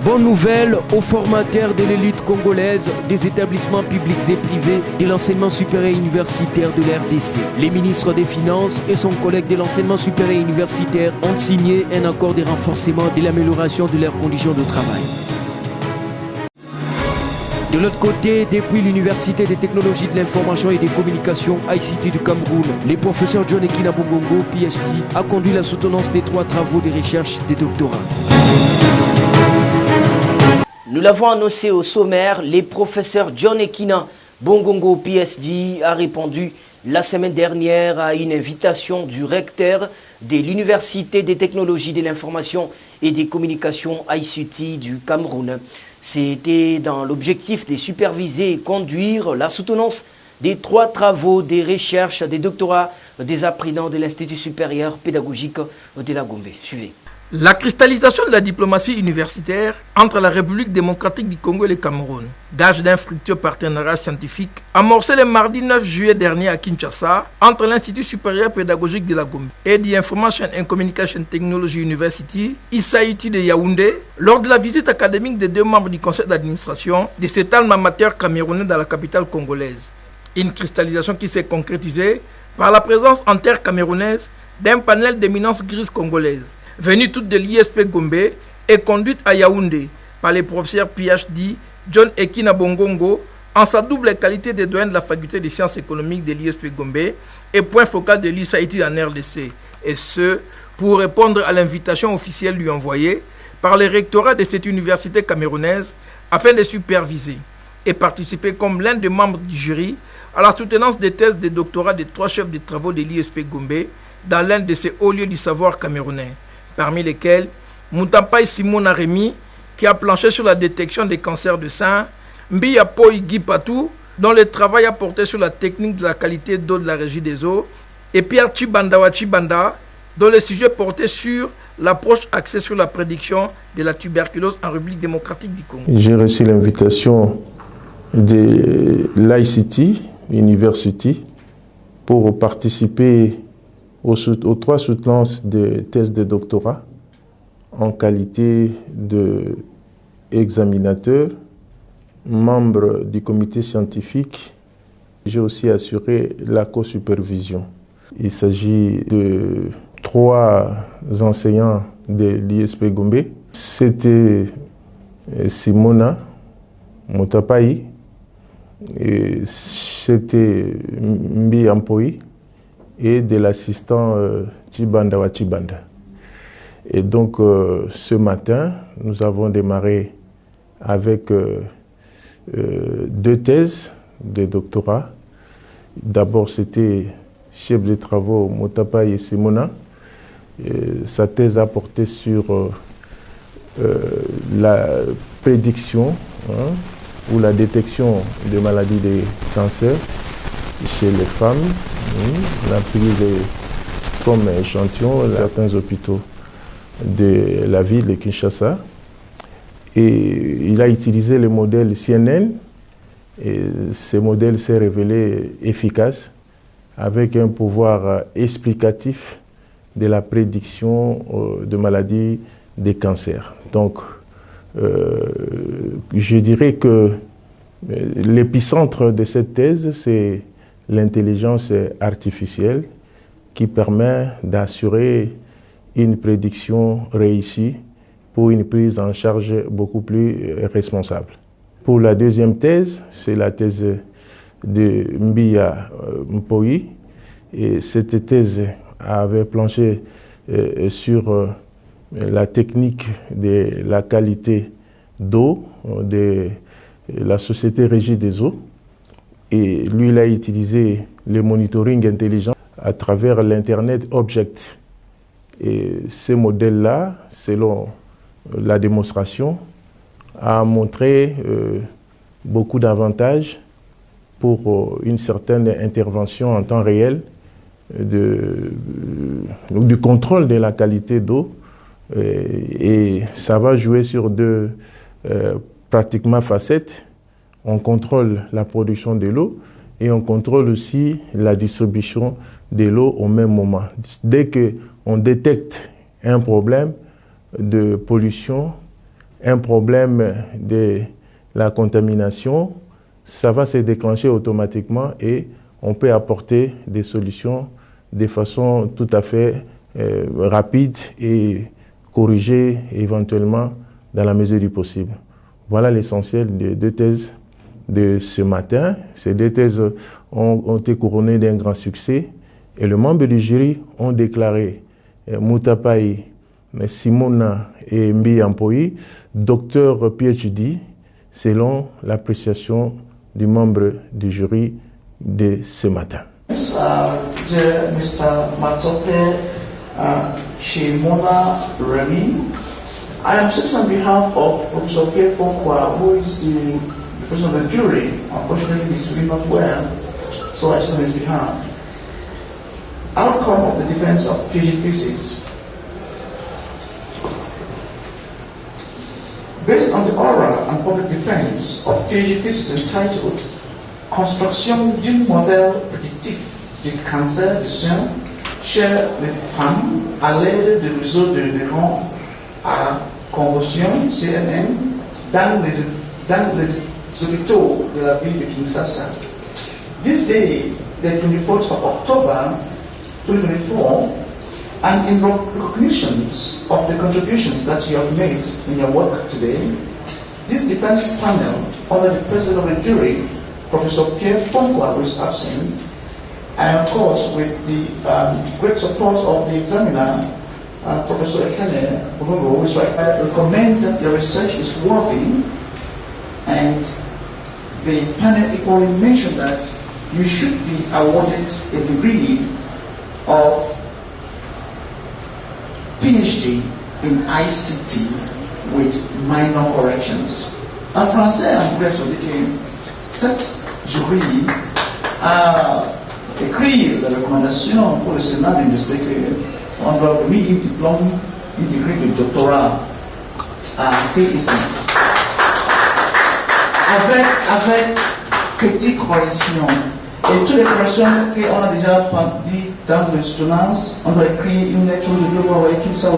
Bonne nouvelle aux formateurs de l'élite congolaise, des établissements publics et privés, de l'enseignement supérieur et universitaire de l'RDC. Les ministres des Finances et son collègue de l'enseignement supérieur et universitaire ont signé un accord de renforcement de l'amélioration de leurs conditions de travail. De l'autre côté, depuis l'Université des technologies de l'information et des communications ICT du Cameroun, le professeur John Ekina Bongongo, PhD, a conduit la soutenance des 3 travaux de recherche de doctorat. Nous l'avons annoncé au sommaire, le professeur John Ekina Bongongo, PhD, a répondu la semaine dernière à une invitation du recteur de l'Université des technologies de l'information et des communications ICT du Cameroun. C'était dans l'objectif de superviser et conduire la soutenance des 3 travaux de recherche des doctorats des apprenants de l'Institut supérieur pédagogique de la Gombe. Suivez. La cristallisation de la diplomatie universitaire entre la République démocratique du Congo et le Cameroun, gage d'un fructueux partenariat scientifique, amorcé le mardi 9 juillet dernier à Kinshasa entre l'Institut supérieur pédagogique de la Gombe et the Information and Communication Technology University, ISAIT de Yaoundé, lors de la visite académique des 2 membres du conseil d'administration de cet alma mater camerounais dans la capitale congolaise. Une cristallisation qui s'est concrétisée par la présence inter-camerounaise d'un panel d'éminences grises congolaises, venue toute de l'ISP Gombe et conduite à Yaoundé par le professeur PhD John Ekina Bongongo en sa double qualité de doyen de la faculté des sciences économiques de l'ISP Gombe et point focal de l'ISAIT en RDC, et ce pour répondre à l'invitation officielle lui envoyée par le rectorat de cette université camerounaise afin de superviser et participer comme l'un des membres du jury à la soutenance des thèses de doctorat des 3 chefs de travaux de l'ISP Gombe dans l'un de ces hauts lieux du savoir camerounais, parmi lesquels Moutampaï Simon Rémy, qui a planché sur la détection des cancers de sein, Mbiya Poi Guy Patou, dont le travail a porté sur la technique de la qualité d'eau de la régie des eaux, et Pierre Chibandawa Chibanda, dont le sujet portait sur l'approche axée sur la prédiction de la tuberculose en République démocratique du Congo. J'ai reçu l'invitation de l'ICT University pour participer aux 3 soutenances de thèses de doctorat en qualité d'examinateur, membre du comité scientifique. J'ai aussi assuré la co-supervision. Il s'agit de 3 enseignants de l'ISP Gombe. C'était Simona Moutapaï, c'était Mbi Ampoi et de l'assistant Chibandawa Chibanda. Et donc ce matin, nous avons démarré avec 2 thèses de doctorat. D'abord, c'était chef de travaux Moutapaï et Simona. Sa thèse a porté sur la prédiction ou la détection des maladies de cancer chez les femmes. On a pris comme échantillon certains hôpitaux de la ville de Kinshasa. Et il a utilisé le modèle CNN. Et ce modèle s'est révélé efficace avec un pouvoir explicatif de la prédiction de maladies des cancers. Donc, je dirais que l'épicentre de cette thèse, c'est l'intelligence artificielle qui permet d'assurer une prédiction réussie pour une prise en charge beaucoup plus responsable. Pour la deuxième thèse, c'est la thèse de Mbiya Mpoi. Et cette thèse avait planché sur la technique de la qualité d'eau de la Société Régie des eaux. Et lui, il a utilisé le monitoring intelligent à travers l'Internet Object. Et ce modèle-là, selon la démonstration, a montré beaucoup d'avantages pour une certaine intervention en temps réel du contrôle de la qualité d'eau. Et ça va jouer sur 2 pratiquement facettes. On contrôle la production de l'eau et on contrôle aussi la distribution de l'eau au même moment. Dès qu'on détecte un problème de pollution, un problème de la contamination, ça va se déclencher automatiquement et on peut apporter des solutions de façon tout à fait rapide et corriger éventuellement dans la mesure du possible. Voilà l'essentiel des deux thèses de ce matin. Ces deux thèses ont été couronnées d'un grand succès et les membres du jury ont déclaré Moutapaï, Simona et Mbi Ampoï, docteur PhD, selon l'appréciation du membre du jury de ce matin. Mr. Matope Shimona Remy, I am sitting on behalf of Professor Pierre Fonkwa, who is the president of the jury. Unfortunately, he's really not well, so I sit on his behalf. Outcome of the defense of PhD thesis. Based on the oral and public defense of PhD thesis entitled Construction d'un modèle prédictif du cancer du sein chez les femmes à l'aide de réseaux de neurones à convolution CNN dans les hôpitaux de la ville de Kinshasa. This day, the 24th of October 2024, and in recognitions of the contributions that you have made in your work today, this defense panel, under the president of the jury, Professor Pierre Fonkwa, who is absent, and of course with the great support of the examiner, Professor Ekene Ogungo, who is right, I recommend that your research is worthy, and the panel equally mentioned that you should be awarded a degree of PhD in ICT with minor corrections. En français, en bref, on dit que cette jury a écrit la recommandation pour le Sénat d'université qu'on doit donner un diplôme, un degré de doctorat à TIC. Avec petite correction. Et toutes les corrections qu'on a déjà dit dans le soutenance, on doit écrire une lettre de devoir avec tout ça.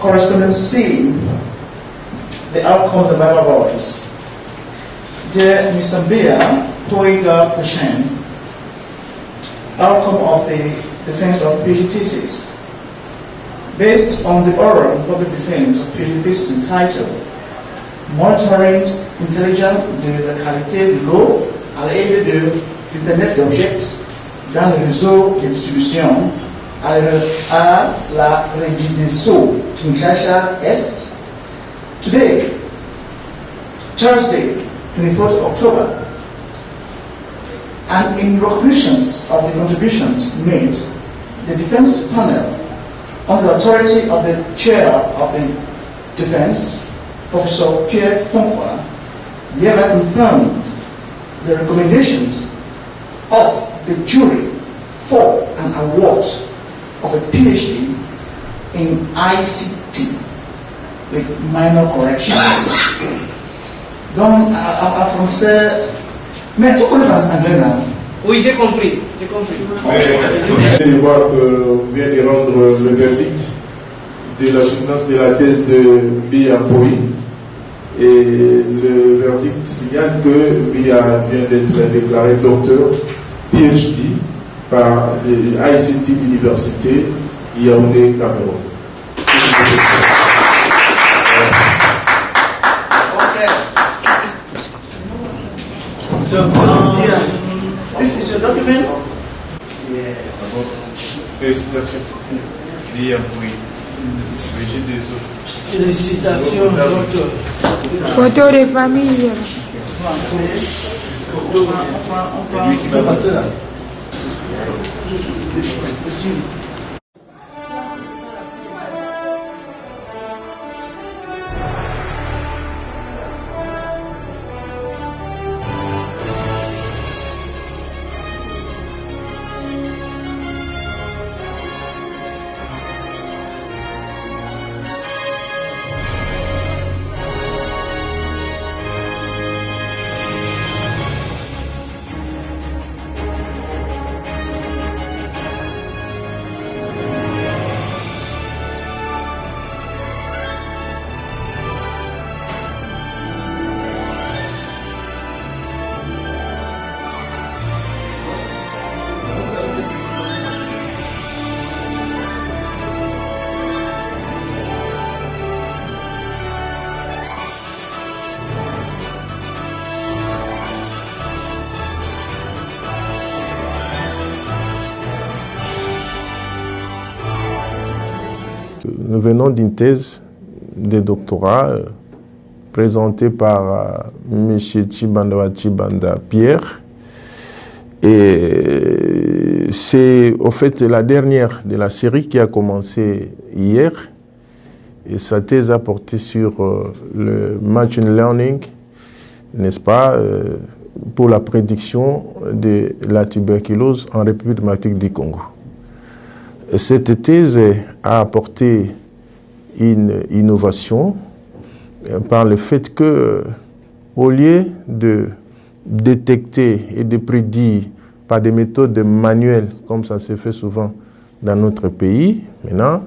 Correspondent C, the outcome of the Bible voice. Dear Mr. Bia Poiga Peshen, outcome of the defense of PhD thesis. Based on the oral and public defense of PhD thesis entitled Monitoring intelligent de la qualité de l'eau à l'aide de l'Internet d'objets dans le réseau de distribution à la Regideso Kinshasa Est. Today, Thursday, 24th of October, and in recognitions of the contributions made, the defense panel, under the authority of the chair of the defense, Professor Pierre Fonkwa, hereby confirmed the recommendations of the jury for an award of a PhD in ICT with minor corrections. Donc, en français, mais tout le monde en anglais là. Oui, j'ai compris. J'ai compris. Je vois qu'on vient de rendre le verdict de la soutenance de la thèse de Biapoui. Et le verdict signale que Bia vient d'être déclaré docteur PhD par l'ICT Université Yaoundé, Cameroun. This is your document? Yes. Félicitations. Biapoui. Félicitations, docteur. Photo de famille. On peut passer là. Nous venons d'une thèse de doctorat présentée par M. Tshibanda Tshibanda Pierre. Et c'est au fait la dernière de la série qui a commencé hier. Et sa thèse a porté sur le machine learning, n'est-ce pas, pour la prédiction de la tuberculose en République démocratique du Congo. Cette thèse a apporté une innovation par le fait que, au lieu de détecter et de prédire par des méthodes manuelles, comme ça se fait souvent dans notre pays, maintenant,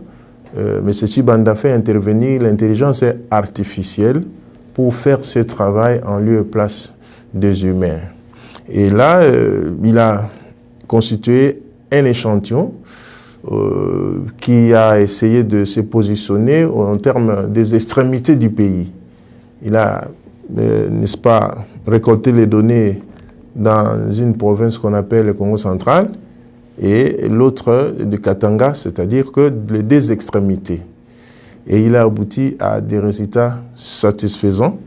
M. Tshibanda fait intervenir l'intelligence artificielle pour faire ce travail en lieu et place des humains. Et là, il a constitué un échantillon qui a essayé de se positionner en termes des extrémités du pays. Il a, n'est-ce pas, récolté les données dans une province qu'on appelle le Congo central et l'autre de Katanga, c'est-à-dire que les deux extrémités. Et il a abouti à des résultats satisfaisants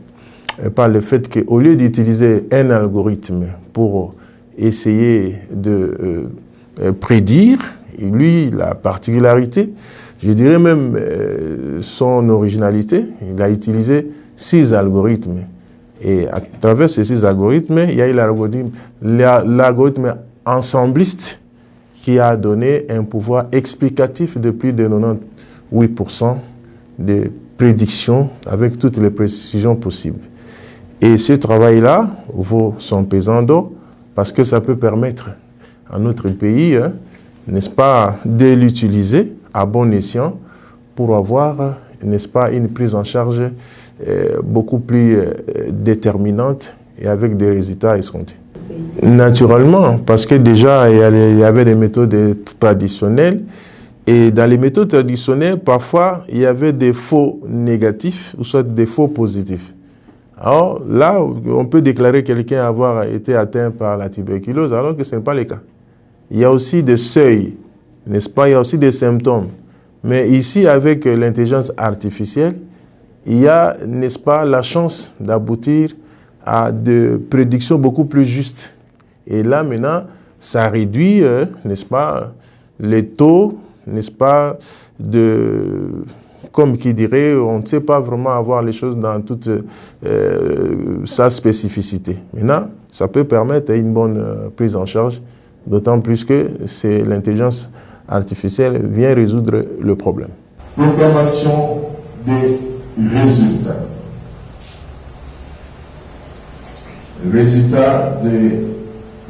par le fait qu'au lieu d'utiliser un algorithme pour essayer de prédire, lui, la particularité, je dirais même son originalité, il a utilisé 6 algorithmes. Et à travers ces 6 algorithmes, il y a eu l'algorithme ensembliste qui a donné un pouvoir explicatif de plus de 98% de prédiction avec toutes les précisions possibles. Et ce travail-là vaut son pesant d'or parce que ça peut permettre à notre pays, n'est-ce pas, de l'utiliser à bon escient pour avoir, n'est-ce pas, une prise en charge beaucoup plus déterminante et avec des résultats escomptés. Naturellement, parce que déjà, il y avait des méthodes traditionnelles et dans les méthodes traditionnelles, parfois, il y avait des faux négatifs ou soit des faux positifs. Alors là, on peut déclarer quelqu'un avoir été atteint par la tuberculose alors que ce n'est pas le cas. Il y a aussi des seuils, n'est-ce pas? Il y a aussi des symptômes. Mais ici, avec l'intelligence artificielle, il y a, n'est-ce pas, la chance d'aboutir à des prédictions beaucoup plus justes. Et là, maintenant, ça réduit, n'est-ce pas, les taux, n'est-ce pas, de... Comme qui dirait, on ne sait pas vraiment avoir les choses dans toute sa spécificité. Maintenant, ça peut permettre une bonne prise en charge D'autant plus que c'est l'intelligence artificielle vient résoudre le problème. Proclamation des résultats. Résultat de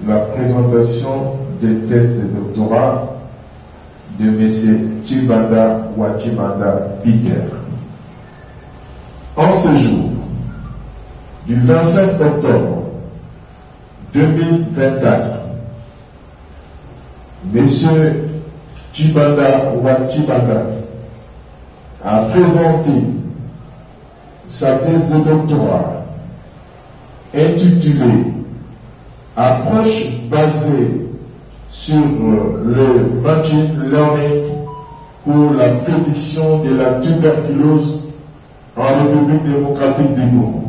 la présentation des tests de doctorat de M. Chibanda Wachimanda Peter. En ce jour, du 25 octobre 2024, M. Chibanda Wachimanda a présenté sa thèse de doctorat intitulée Approche basée sur le machine learning pour la prédiction de la tuberculose en République démocratique du Congo.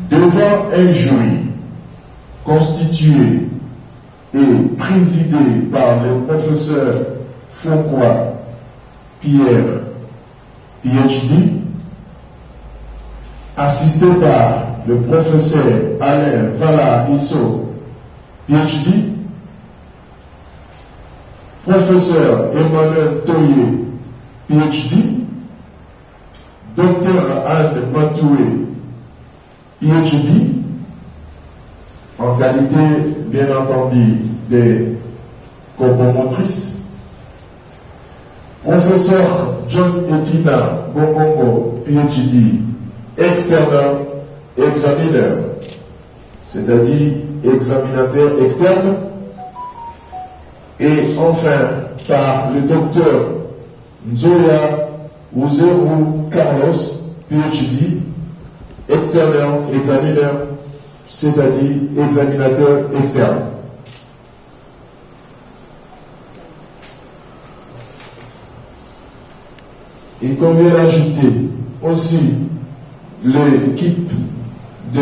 Devant un jury constitué et présidé par le professeur Foucault Pierre, PhD, assisté par le professeur Alain Vala Isso, PhD, professeur Emmanuel Toye, PhD, Dr Anne Matoué, PhD, en qualité, bien entendu, de copromotrice, professeur John Ekina Bongongo, PhD, external examiner, c'est-à-dire examinateur externe, et enfin par le docteur Nzoya Uzeru Carlos, PhD, external examiner, c'est-à-dire examinateur externe. Il convient d'ajouter aussi l'équipe de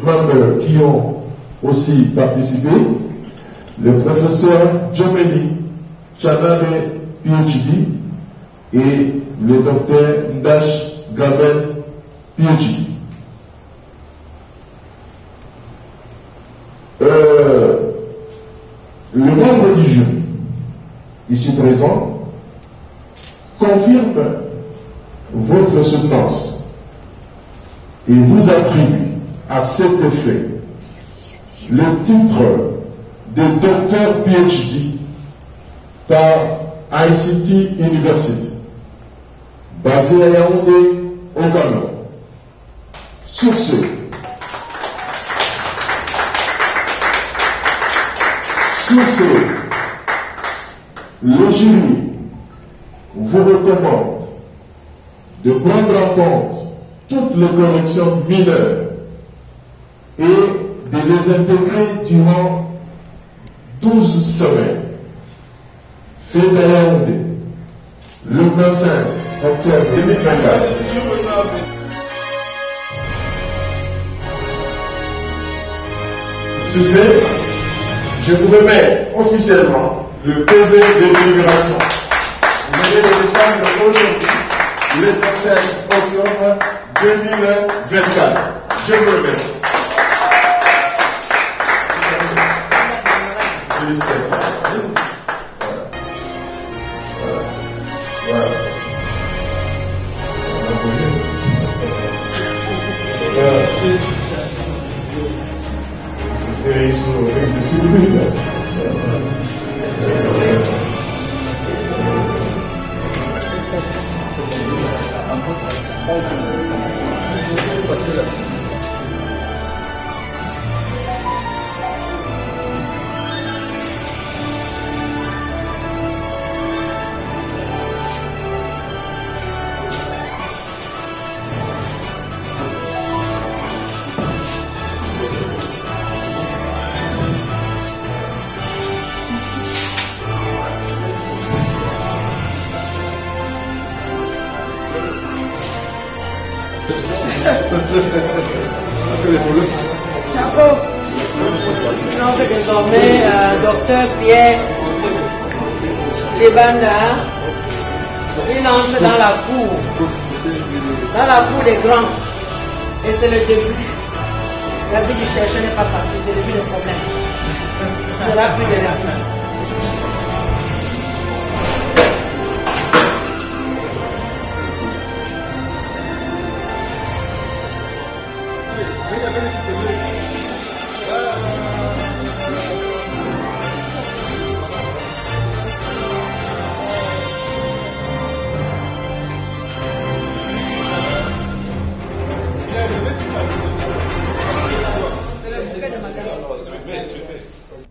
membres qui ont aussi participé, le professeur Jomeni Chanabe, PhD, et le docteur Ndash Gabel, PhD. Le membre du jury, ici présent, confirme votre soutenance et vous attribue à cet effet le titre de docteur PhD par ICT University, basé à Yaoundé, au Cameroun. Sur ce, le jury vous recommande de prendre en compte toutes les corrections mineures et de les intégrer durant 12 semaines. Fait à Yaoundé, le 25 octobre 2024. Sur ce, je vous remets officiellement le PV de délibération. Vous venez de le défendre aujourd'hui, le 25 octobre 2024. Je vous remercie. Donc désormais, docteur Pierre Chibanda, il entre dans la cour des grands. Et c'est le début. La vie du chercheur n'est pas facile, c'est le début du problème. sera plus de l'argent.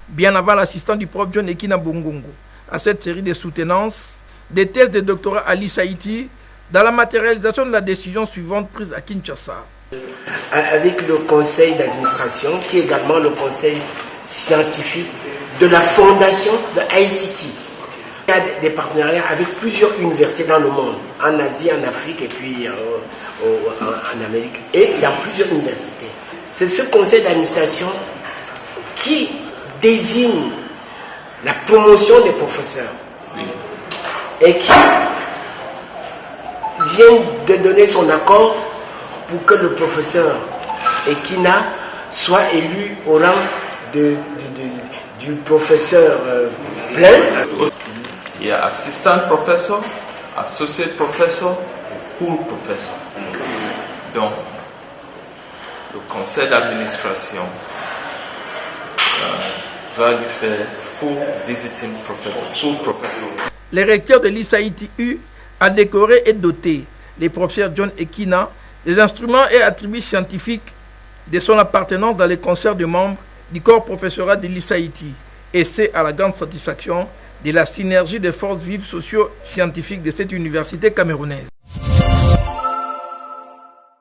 Bien avant l'assistant du prof John Ekina Bongongo à cette série de soutenances, des thèses de doctorat à l'ISAITI dans la matérialisation de la décision suivante prise à Kinshasa. Avec le conseil d'administration, qui est également le conseil scientifique de la fondation de ICT. Il y a des partenariats avec plusieurs universités dans le monde, en Asie, en Afrique et puis en Amérique, et dans plusieurs universités. C'est ce conseil d'administration qui désigne la promotion des professeurs et qui vient de donner son accord pour que le professeur Ekina soit élu au rang du professeur plein. Il y a assistant professeur, associate professor et full professor. Donc, le conseil d'administration va lui faire full visiting professor, full professor. Les recteurs de l'ISAITI a décoré et doté les professeurs John Ekina des instruments et attributs scientifiques de son appartenance dans les concerts de membres du corps professoral de l'ISAITI. Et c'est à la grande satisfaction de la synergie des forces vives socio-scientifiques de cette université camerounaise.